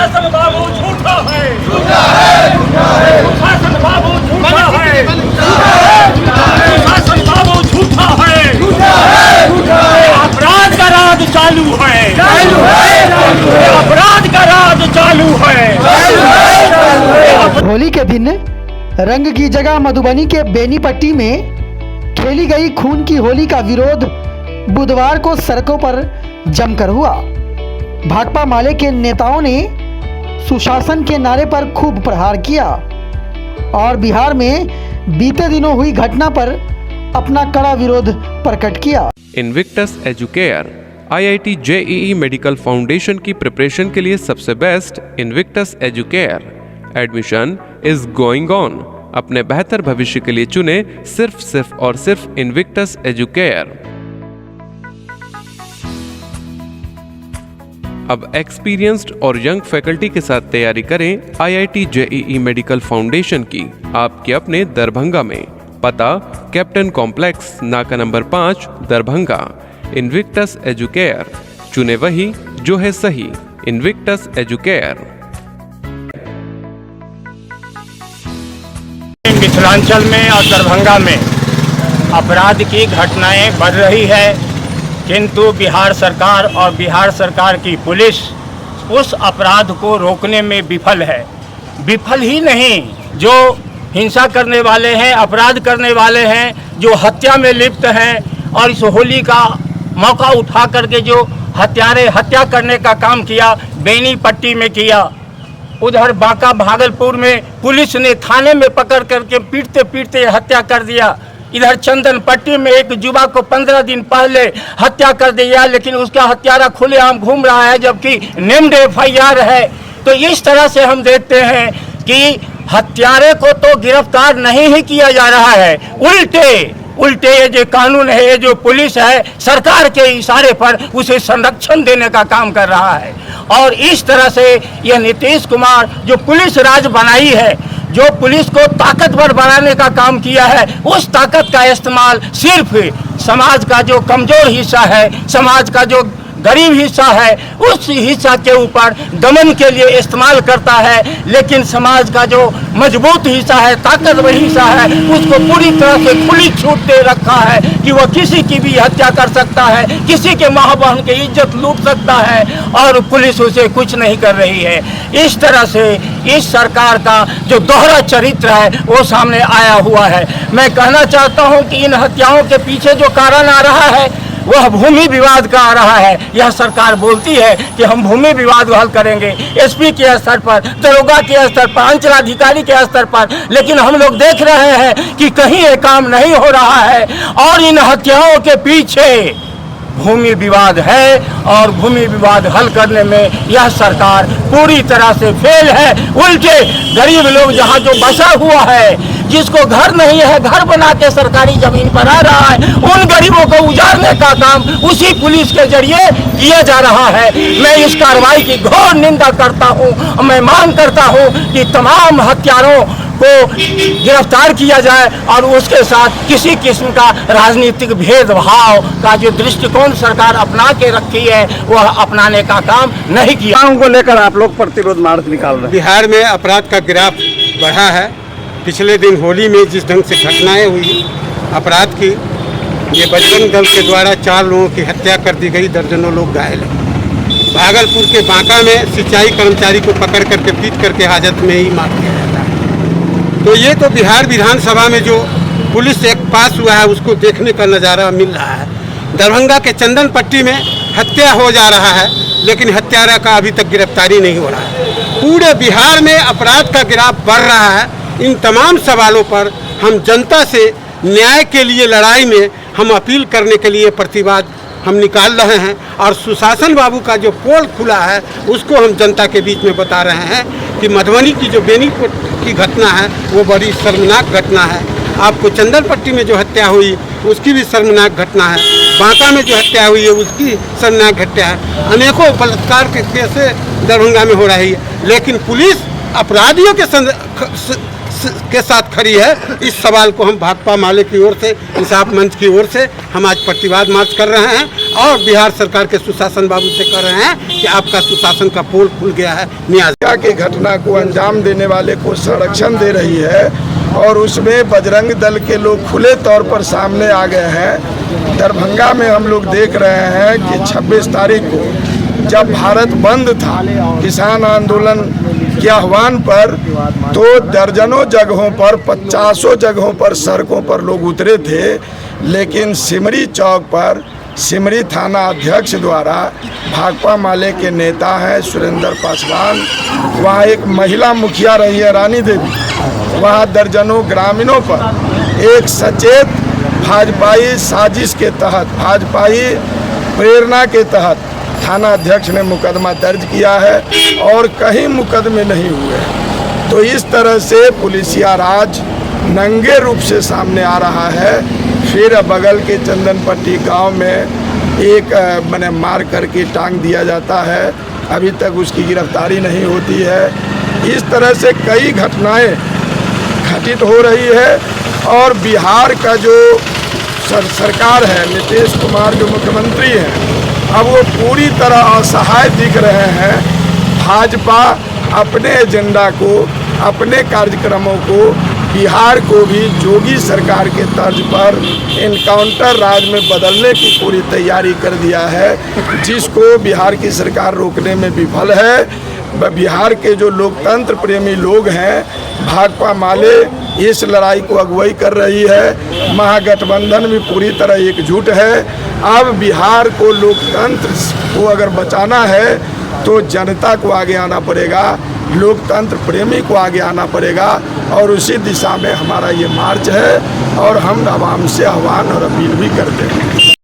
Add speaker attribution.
Speaker 1: सुशासन बाबू झूठा है, सुशासन बाबू झूठा है, सुशासन बाबू झूठा है, अपराध का राज चालू है, अपराध का राज चालू है।
Speaker 2: होली के दिन रंग की जगह मधुबनी के बेनीपट्टी में खेली गई खून की होली का विरोध बुधवार को सड़कों पर जमकर हुआ। भाकपा माले के नेताओं ने सुशासन के नारे पर खूब प्रहार किया और बिहार में बीते दिनों हुई घटना पर अपना कड़ा विरोध प्रकट किया।
Speaker 3: Invictus educare IIT JEE medical foundation की प्रिपरेशन के लिए सबसे best Invictus educare. Admission is going on. अपने बेहतर भविष्य के लिए चुने सिर्फ इनविक्टस एजुकेयर। अब एक्सपीरियंस्ड और यंग फैकल्टी के साथ तैयारी करें IIT JEE मेडिकल फाउंडेशन की, आपके अपने दरभंगा में। पता कैप्टन कॉम्प्लेक्स, नाका नंबर 5, दरभंगा। इनविक्टस एजुकेयर, चुने वही जो है सही। Invictus educare.
Speaker 1: मिथिलांचल में और दरभंगा में अपराध की घटनाएं बढ़ रही है, किंतु बिहार सरकार और बिहार सरकार की पुलिस उस अपराध को रोकने में विफल है। विफल ही नहीं, जो हिंसा करने वाले हैं, अपराध करने वाले हैं, जो हत्या में लिप्त हैं और इस होली का मौका उठा करके जो हत्या करने का काम किया, बेनीपट्टी में किया, उधर बांका भागलपुर में पुलिस ने थाने में पकड़ करके पीटते पीटते हत्या कर दिया। इधर चंदन पट्टी में एक युवा को 15 दिन पहले हत्या कर दिया, लेकिन उसका हत्यारा खुलेआम घूम रहा है, जबकि नेम्ड FIR है। तो इस तरह से हम देखते हैं कि हत्यारे को तो गिरफ्तार नहीं ही किया जा रहा है, उल्टे ये जो कानून है, ये जो पुलिस है, सरकार के इशारे पर उसे संरक्षण देने का काम कर रहा है। और इस तरह से ये नीतीश कुमार जो पुलिस राज बनाई है, जो पुलिस को ताकतवर बनाने का काम किया है, उस ताकत का इस्तेमाल सिर्फ समाज का जो कमजोर हिस्सा है, समाज का जो गरीब हिस्सा है, उस हिस्सा के ऊपर दमन के लिए इस्तेमाल करता है। लेकिन समाज का जो मजबूत हिस्सा है, ताकतवर हिस्सा है, उसको पूरी तरह से खुली छूट दे रखा है कि वह किसी की भी हत्या कर सकता है, किसी के माँ बहन की इज्जत लूट सकता है, और पुलिस उसे कुछ नहीं कर रही है। इस तरह से इस सरकार का जो दोहरा चरित्र है वो सामने आया हुआ है। मैं कहना चाहता हूँ कि इन हत्याओं के पीछे जो कारण आ रहा है वह भूमि विवाद का आ रहा है। यह सरकार बोलती है कि हम भूमि विवाद हल करेंगे SP के स्तर पर, दरोगा के स्तर पर, अंचलाधिकारी के स्तर पर, लेकिन हम लोग देख रहे हैं कि कहीं ये काम नहीं हो रहा है। और इन हत्याओं के पीछे भूमि विवाद है और भूमि विवाद हल करने में यह सरकार पूरी तरह से फेल है। उल्टे गरीब लोग जहाँ जो बसा हुआ है, जिसको घर नहीं है, घर बना के सरकारी जमीन पर आ रहा है, उन गरीबों को उजाड़ने का काम उसी पुलिस के जरिए किया जा रहा है। मैं इस कार्रवाई की घोर निंदा करता हूँ। मैं मांग करता हूँ कि तमाम हत्यारों को गिरफ्तार किया जाए और उसके साथ किसी किस्म का राजनीतिक भेदभाव का जो दृष्टिकोण सरकार अपना के रखी है वह अपनाने का काम नहीं किया।
Speaker 4: उनको लेकर आप लोग प्रतिरोध मार्च निकाल रहे हैं।
Speaker 5: बिहार में अपराध का ग्राफ बढ़ा है। पिछले दिन होली में जिस ढंग से घटनाएं हुई अपराध की, ये बजरंग दल के द्वारा 4 लोगों की हत्या कर दी गई, दर्जनों लोग घायल हैं। भागलपुर के बांका में सिंचाई कर्मचारी को पकड़ करके पीट करके हाजत में ही मार दिया जाता है। तो ये तो बिहार विधानसभा में जो पुलिस एक्ट पास हुआ है उसको देखने का नज़ारा मिल रहा है। दरभंगा के चंदन पट्टी में हत्या हो जा रहा है, लेकिन हत्यारा का अभी तक गिरफ्तारी नहीं हो रहा है। पूरे बिहार में अपराध का ग्राफ बढ़ रहा है। इन तमाम सवालों पर हम जनता से न्याय के लिए लड़ाई में हम अपील करने के लिए प्रतिवाद हम निकाल रहे हैं। और सुशासन बाबू का जो पोल खुला है उसको हम जनता के बीच में बता रहे हैं कि मधुबनी की जो बेनीपट्टी की घटना है वो बड़ी शर्मनाक घटना है। आपको चंदन पट्टी में जो हत्या हुई उसकी भी शर्मनाक घटना है, बांका में जो हत्या हुई है उसकी शर्मनाक घटना है। अनेकों बलात्कार के केसें दरभंगा में हो रही है, लेकिन पुलिस अपराधियों के साथ खड़ी है। इस सवाल को हम भाकपा माले की ओर से, इंसाफ मंच की ओर से हम आज प्रतिवाद मार्च कर रहे हैं और बिहार सरकार के सुशासन बाबू से कर रहे हैं कि आपका सुशासन का पोल खुल गया है। न्याय
Speaker 6: हिंसा के घटना को अंजाम देने वाले को संरक्षण दे रही है और उसमें बजरंग दल के लोग खुले तौर पर सामने आ गए हैं। दरभंगा में हम लोग देख रहे हैं कि 26 तारीख को जब भारत बंद था किसान आंदोलन के आह्वान पर, तो दर्जनों जगहों पर 50 जगहों पर सड़कों पर लोग उतरे थे, लेकिन सिमरी चौक पर सिमरी थाना अध्यक्ष द्वारा भाकपा माले के नेता हैं सुरेंद्र पासवान, वहाँ एक महिला मुखिया रही है रानी देवी, वहाँ दर्जनों ग्रामीणों पर एक सचेत भाजपाई साजिश के तहत, भाजपाई प्रेरणा के तहत थाना अध्यक्ष ने मुकदमा दर्ज किया है और कहीं मुकदमे नहीं हुए। तो इस तरह से पुलिसिया राज नंगे रूप से सामने आ रहा है। फिर बगल के चंदनपट्टी गांव में एक मैंने मार करके टांग दिया जाता है, अभी तक उसकी गिरफ्तारी नहीं होती है। इस तरह से कई घटनाएं घटित हो रही है और बिहार का जो सरकार है, नीतीश कुमार जो मुख्यमंत्री हैं, अब वो पूरी तरह असहाय दिख रहे हैं। भाजपा अपने एजेंडा को, अपने कार्यक्रमों को बिहार को भी जोगी सरकार के तर्ज पर एनकाउंटर राज में बदलने की पूरी तैयारी कर दिया है, जिसको बिहार की सरकार रोकने में विफल है। बिहार के जो लोकतंत्र प्रेमी लोग हैं, भाकपा माले इस लड़ाई को अगुवाई कर रही है। महागठबंधन भी पूरी तरह एकजुट है। अब बिहार को लोकतंत्र को अगर बचाना है तो जनता को आगे आना पड़ेगा, लोकतंत्र प्रेमी को आगे आना पड़ेगा और उसी दिशा में हमारा ये मार्च है और हम आवाम से आह्वान और अपील भी करते हैं।